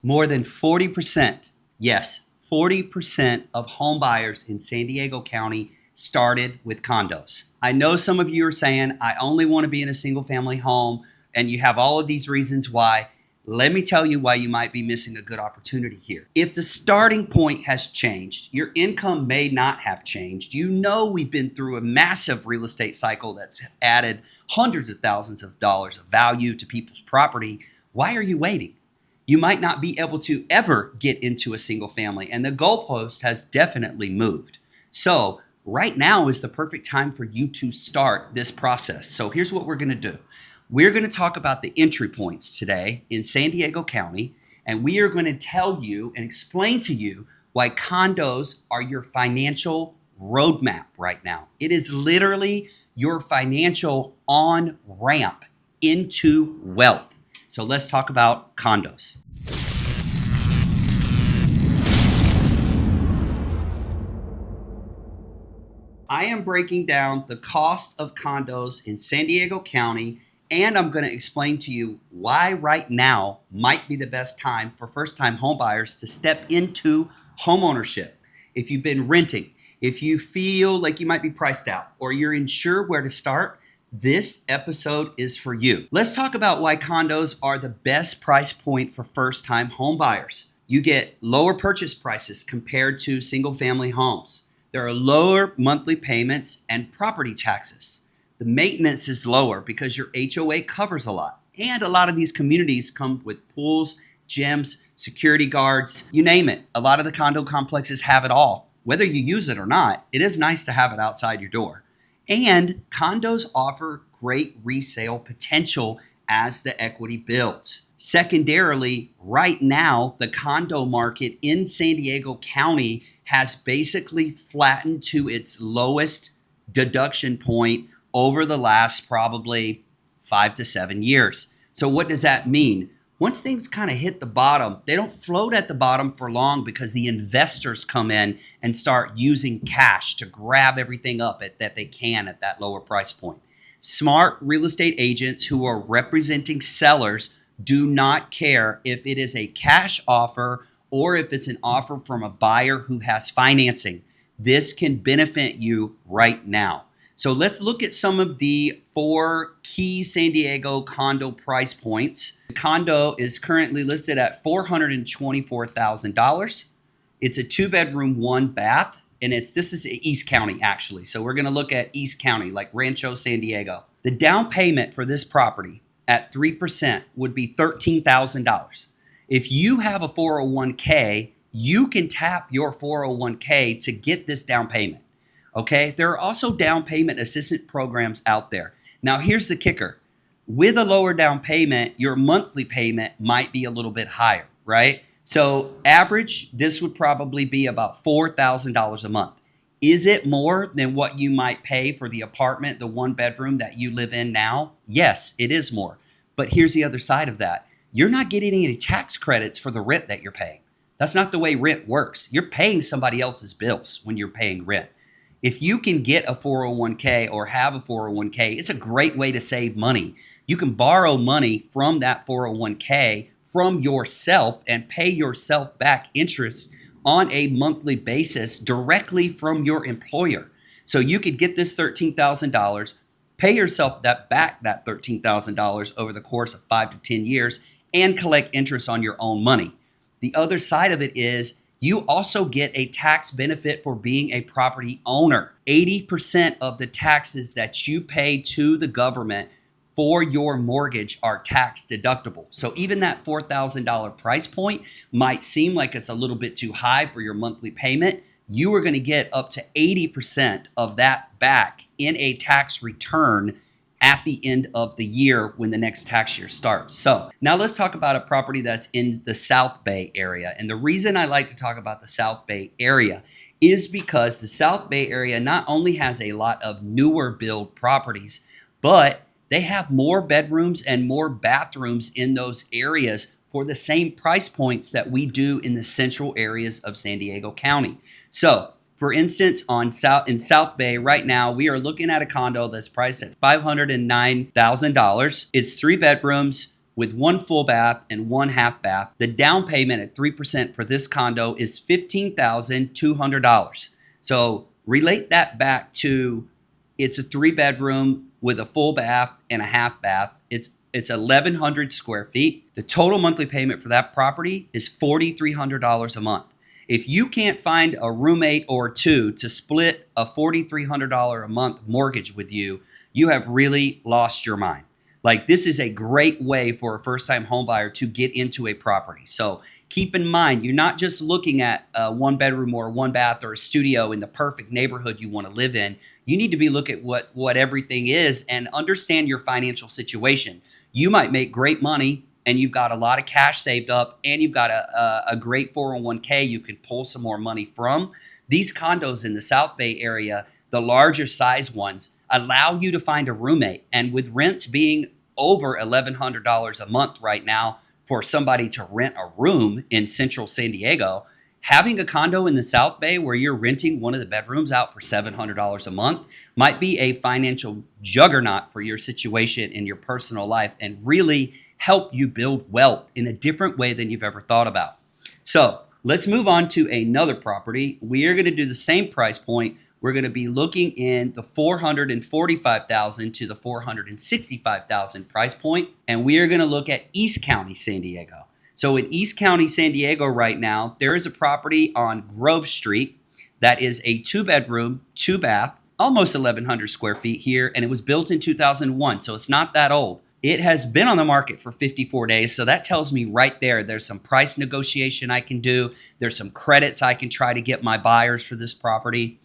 More than 40%, yes, 40% of home buyers in San Diego County started with condos. I know some of you are saying, I only want to be in a single family home, and you have all of these reasons why. Let me tell you why you might be missing a good opportunity here. If the starting point has changed, your income may not have changed. You know we've been through a massive real estate cycle that's added hundreds of thousands of dollars of value to people's property. Why are you waiting? You might not be able to ever get into a single family, and the goalpost has definitely moved. So right now is the perfect time for you to start this process. So here's what we're going to do. We're going to talk about the entry points today in San Diego County, and we are going to tell you and explain to you why condos are your financial roadmap right now. It is literally your financial on-ramp into wealth. So let's talk about condos. I am breaking down the cost of condos in San Diego County, and I'm going to explain to you why right now might be the best time for first-time homebuyers to step into homeownership. If you've been renting, if you feel like you might be priced out, or you're unsure where to start, this episode is for you. Let's talk about why condos are the best price point for first-time homebuyers. You get lower purchase prices compared to single-family homes. There are lower monthly payments and property taxes. The maintenance is lower because your HOA covers a lot. And a lot of these communities come with pools, gyms, security guards, you name it. A lot of the condo complexes have it all. Whether you use it or not, it is nice to have it outside your door. And condos offer great resale potential as the equity builds. Secondarily, right now, the condo market in San Diego County has basically flattened to its lowest deduction point over the last probably 5 to 7 years. So what does that mean? Once things kind of hit the bottom, they don't float at the bottom for long because the investors come in and start using cash to grab everything up that they can at that lower price point. Smart real estate agents who are representing sellers do not care if it is a cash offer or if it's an offer from a buyer who has financing. This can benefit you right now. So let's look at some of the 4 key San Diego condo price points. The condo is currently listed at $424,000. It's a 2-bedroom, 1 bath, and this is East County actually. So we're gonna look at East County, like Rancho San Diego. The down payment for this property at 3% would be $13,000. If you have a 401k, you can tap your 401k to get this down payment. Okay, there are also down payment assistance programs out there. Now, here's the kicker. With a lower down payment, your monthly payment might be a little bit higher, right? So average, this would probably be about $4,000 a month. Is it more than what you might pay for the apartment, the 1-bedroom that you live in now? Yes, it is more. But here's the other side of that. You're not getting any tax credits for the rent that you're paying. That's not the way rent works. You're paying somebody else's bills when you're paying rent. If you can get a 401k or have a 401k, it's a great way to save money. You can borrow money from that 401k from yourself and pay yourself back interest on a monthly basis directly from your employer. So you could get this $13,000, pay yourself that $13,000 over the course of 5 to 10 years and collect interest on your own money. The other side of it is you also get a tax benefit for being a property owner. 80% of the taxes that you pay to the government for your mortgage are tax deductible. So even that $4,000 price point might seem like it's a little bit too high for your monthly payment. You are going to get up to 80% of that back in a tax return at the end of the year when the next tax year starts. So now let's talk about a property that's in the South Bay area. And the reason I like to talk about the South Bay area is because the South Bay area not only has a lot of newer build properties, but they have more bedrooms and more bathrooms in those areas for the same price points that we do in the central areas of San Diego County. So for instance, in South Bay right now, we are looking at a condo that's priced at $509,000. It's 3 bedrooms, with one full bath and one half bath. The down payment at 3% for this condo is $15,200. So relate that back to it's a 3-bedroom with a full bath and a half bath. It's 1,100 square feet. The total monthly payment for that property is $4,300 a month. If you can't find a roommate or two to split a $4,300 a month mortgage with you, you have really lost your mind. Like, this is a great way for a first-time home buyer to get into a property. So keep in mind, you're not just looking at a 1-bedroom or a 1-bath or a studio in the perfect neighborhood you want to live in. You need to be looking at what everything is and understand your financial situation. You might make great money and you've got a lot of cash saved up and you've got a great 401k you can pull some more money from. These condos in the South Bay area, the larger size ones, allow you to find a roommate. And with rents being over $1,100 a month right now for somebody to rent a room in central San Diego, having a condo in the South Bay where you're renting one of the bedrooms out for $700 a month might be a financial juggernaut for your situation in your personal life and really help you build wealth in a different way than you've ever thought about. So let's move on to another property. We are going to do the same price point. We're going to be looking in the $445,000 to the $465,000 price point, and we are going to look at East County, San Diego. So in East County, San Diego right now, there is a property on Grove Street that is a 2-bedroom, 2-bath, almost 1,100 square feet here, and it was built in 2001, so it's not that old. It has been on the market for 54 days, so that tells me right there's some price negotiation I can do. There's some credits I can try to get my buyers for this property.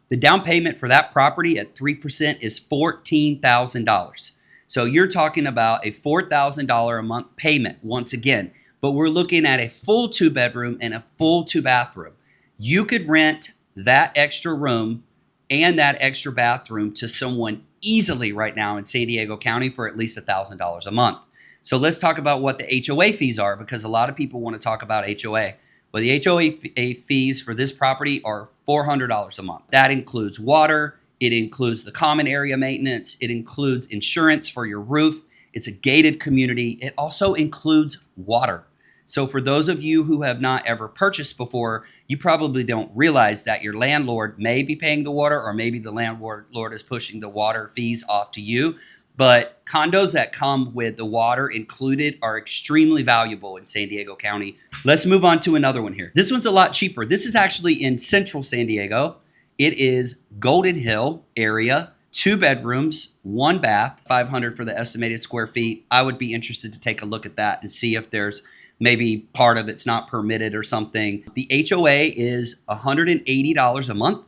The down payment for that property at 3% is $14,000. So you're talking about a $4,000 a month payment once again, but we're looking at a full 2-bedroom and a full 2-bathroom. You could rent that extra room and that extra bathroom to someone easily right now in San Diego County for at least $1,000 a month. So let's talk about what the HOA fees are, because a lot of people want to talk about HOA. Well, the HOA fees for this property are $400 a month. That includes water. It includes the common area maintenance. It includes insurance for your roof. It's a gated community. It also includes water. So for those of you who have not ever purchased before, you probably don't realize that your landlord may be paying the water, or maybe the landlord is pushing the water fees off to you. But condos that come with the water included are extremely valuable in San Diego County. Let's move on to another one here. This one's a lot cheaper. This is actually in central San Diego. It is Golden Hill area, 2 bedrooms, 1 bath, 500 for the estimated square feet. I would be interested to take a look at that and see if there's maybe part of it's not permitted or something. The HOA is $180 a month.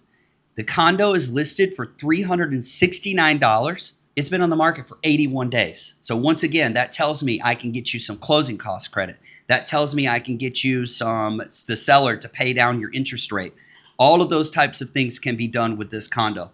The condo is listed for $369. It's been on the market for 81 days. So once again, that tells me I can get you some closing cost credit. That tells me I can get you the seller to pay down your interest rate. All of those types of things can be done with this condo.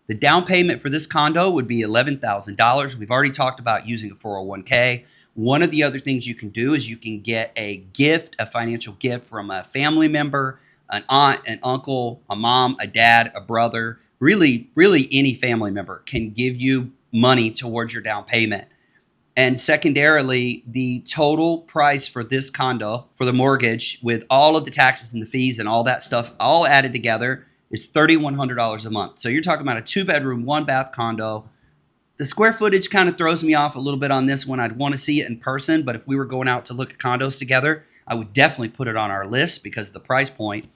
The down payment for this condo would be $11,000. We've already talked about using a 401k. One of the other things you can do is you can get a gift, a financial gift from a family member, an aunt, an uncle, a mom, a dad, a brother. Really any family member can give you money towards your down payment. And secondarily, the total price for this condo, for the mortgage, with all of the taxes and the fees and all that stuff all added together, is $3,100 a month. So you're talking about a 2-bedroom, 1-bath condo. The square footage kind of throws me off a little bit on this one. I'd want to see it in person, but if we were going out to look at condos together, I would definitely put it on our list because of the price point.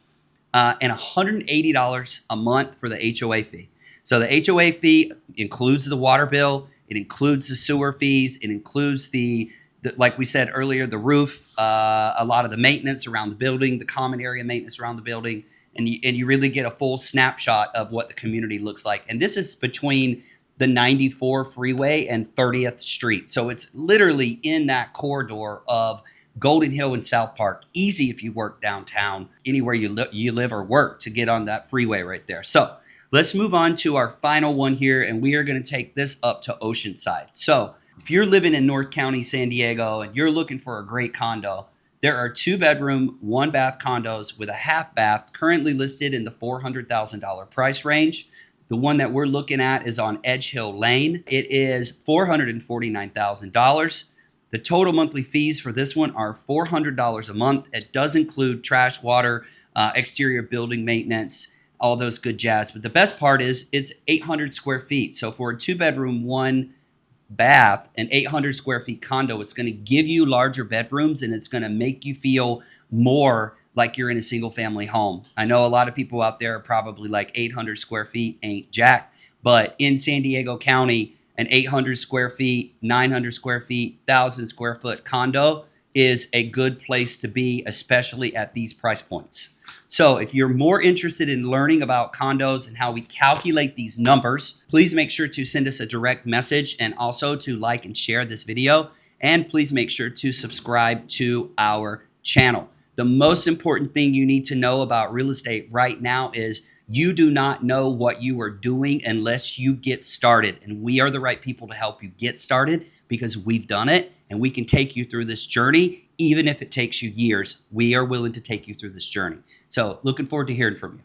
And $180 a month for the HOA fee. So the HOA fee includes the water bill, it includes the sewer fees, it includes the like we said earlier, the roof, a lot of the maintenance around the building, the common area maintenance around the building, and you really get a full snapshot of what the community looks like. And this is between the 94 freeway and 30th Street. So it's literally in that corridor of Golden Hill and South Park. Easy if you work downtown, anywhere you live or work, to get on that freeway right there. So let's move on to our final one here, and we are going to take this up to Oceanside. So if you're living in North County, San Diego, and you're looking for a great condo, there are 2-bedroom, 1-bath condos with a half bath currently listed in the $400,000 price range. The one that we're looking at is on Edge Hill Lane. It is $449,000. The total monthly fees for this one are $400 a month. It does include trash, water, exterior building maintenance, all those good jazz. But the best part is it's 800 square feet. So for a 2-bedroom, 1 bath, an 800 square feet condo, it's going to give you larger bedrooms and it's going to make you feel more like you're in a single family home. I know a lot of people out there are probably like 800 square feet ain't jack, but in San Diego County, an 800 square feet, 900 square feet, 1,000 square foot condo is a good place to be, especially at these price points. So if you're more interested in learning about condos and how we calculate these numbers, please make sure to send us a direct message and also to like and share this video. And please make sure to subscribe to our channel. The most important thing you need to know about real estate right now is you do not know what you are doing unless you get started. And we are the right people to help you get started because we've done it and we can take you through this journey. Even if it takes you years, we are willing to take you through this journey. So looking forward to hearing from you.